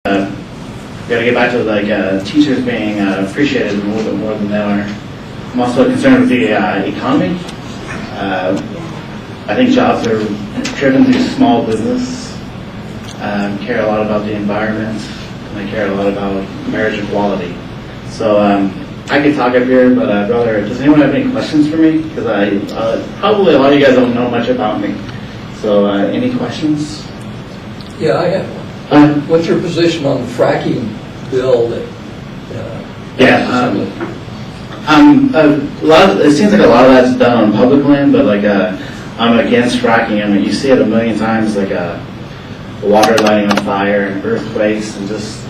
We got to get back to teachers being appreciated a little bit more than they are. I'm also concerned with the economy. I think jobs are driven through small business. Care a lot about the environment, and I care a lot about marriage equality. So I could talk up here, but brother, does anyone have any questions for me? Because probably a lot of you guys don't know much about me. So any questions? Yeah, I have one. What's your position on the fracking bill that? It seems like a lot of that's done on public land, but I'm against fracking. I mean, you see it a million times, water lighting on fire and earthquakes, and just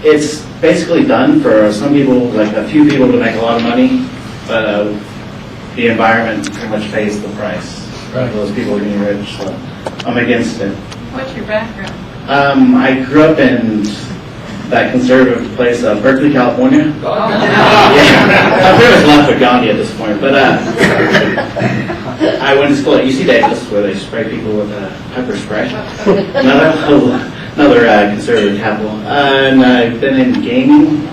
it's basically done for some people, a few people, to make a lot of money, but the environment pretty much pays the price. Right. Those people are getting rich, so I'm against it. What's your background? I grew up in that conservative place, Berkeley, California. Oh. Yeah, I'm pretty much left with Gandhi at this point, but I went to school at UC Davis, where they spray people with pepper spray. Another conservative capital. And I've been in gaming,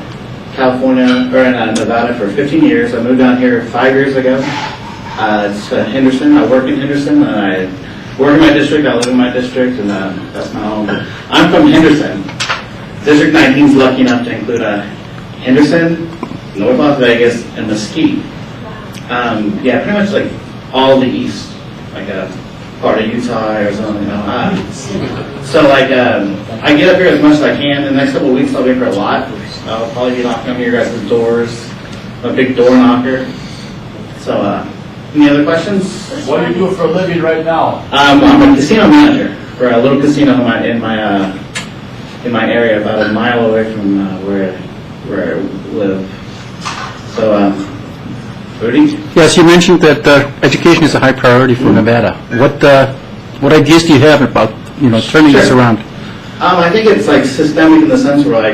California, or in Nevada for 15 years. I moved down here 5 years ago. It's Henderson. I work in Henderson, and I work in my district. I live in my district, and that's my home. I'm from Henderson. District 19 is lucky enough to include Henderson, North Las Vegas, and Mesquite. Pretty much all the east, part of Utah, Arizona, So I get up here as much as I can. In the next couple of weeks I'll be here for a lot. I'll probably be knocking on your guys' doors. I'm a big door knocker. So any other questions? What do you do for a living right now? I'm a casino manager for a little casino in my area, about a mile away from where I live. So, Rudy? Yes, you mentioned that education is a high priority for Nevada. What ideas do you have about turning this around? I think it's systemic in the sense where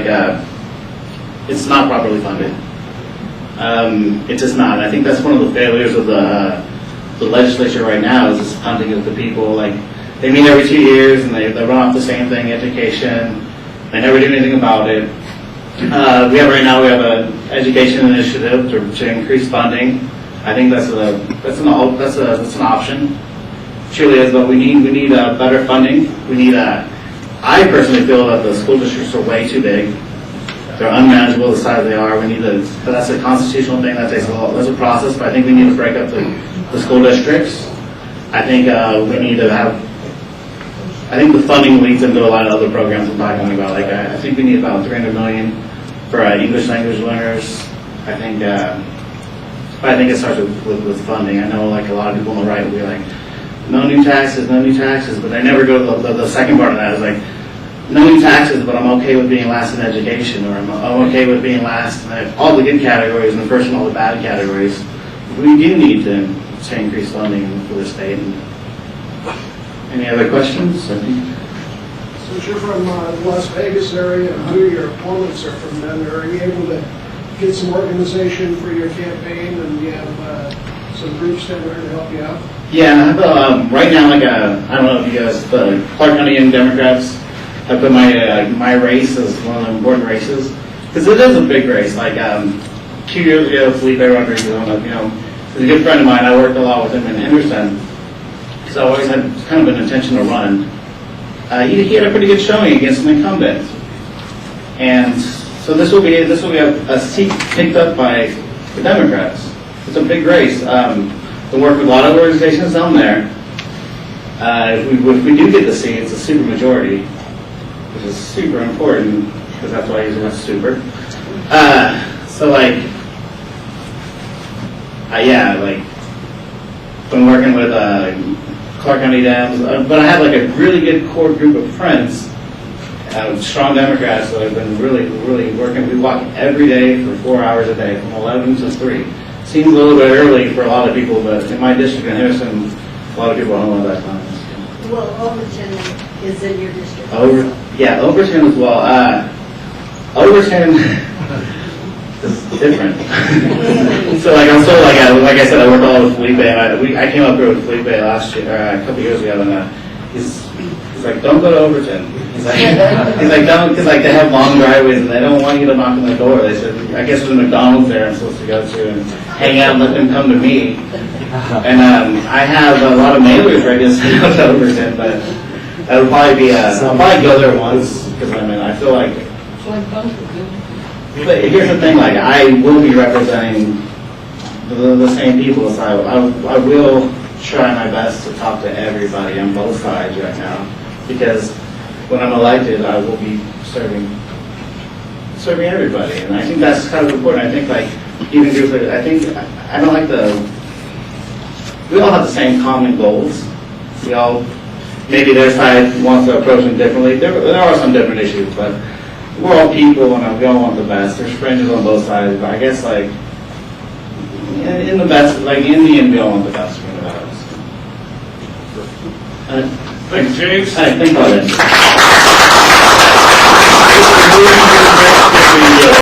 it's not properly funded. It's just not. I think that's one of the failures of the legislature right now, is this funding of the people. They meet every 2 years and they run off the same thing, education. They never do anything about it. We have an education initiative to increase funding. I think that's an option. Truly is, but we need better funding. We need I personally feel that the school districts are way too big. They're unmanageable the size they are. But that's a constitutional thing that takes that's a process. But I think we need to break up the school districts. I think we need to have. I think the funding leads into a lot of other programs I'm talking about. I think we need about $300 million for English language learners. I think it starts with funding. I know a lot of people on the right will be no new taxes, but they never go to the second part of that is no new taxes, but I'm okay with being last in education, or I'm okay with being last in all the good categories and first in all the bad categories. We do need to increase funding for the state. Any other questions? Since you're from the Las Vegas area, and who your opponents are from then, are you able to get some organization for your campaign, and you have some groups down there to help you out? Yeah, I have right now I don't know if you guys, the Clark County Indian Democrats have put my race as one of the important races, because it is a big race. 2 years ago, Felipe Rodriguez, is a good friend of mine. I worked a lot with him in Henderson. So I always had kind of an intention to run. He had a pretty good showing against an incumbent, and so this will be a seat picked up by the Democrats. It's a big race. We work with a lot of organizations down there. If we do get the seat, it's a super majority, which is super important because that's why he's a super. Been working with Clark County Dems, but I have a really good core group of friends, strong Democrats that have been really, really working. We walk every day for 4 hours a day, from 11 to 3. Seems a little bit early for a lot of people, but in my district in Henderson, a lot of people don't know that time. Well, Overton is in your district. Overton as well. Overton is different. So like I said, I work all with Felipe. I came up here with Felipe last year, a couple years ago, and he's He's like, don't go to Overton. He's like, don't, because like they have long driveways and they don't want you to knock on the door. They said, I guess there's a McDonald's there I'm supposed to go to and hang out and let them come to me. And I have a lot of mailers ready to send out to Overton, but that'll probably be, I'll probably go there once, because I mean, I feel like, It's like Dunkirk, isn't it? but here's the thing, like, I will be representing the same people, so I will try my best to talk to everybody on both sides right now, because when I'm elected, I will be serving everybody, and I think that's kind of important. I think, like, even groups like, I don't like we all have the same common goals. We all, maybe their side wants to approach them differently. There are some different issues, but we're all people, and we all want the best. There's fringes on both sides, but I guess, like, in the best, like, in the end, we all want the best for the best. Thanks, James. I think about it.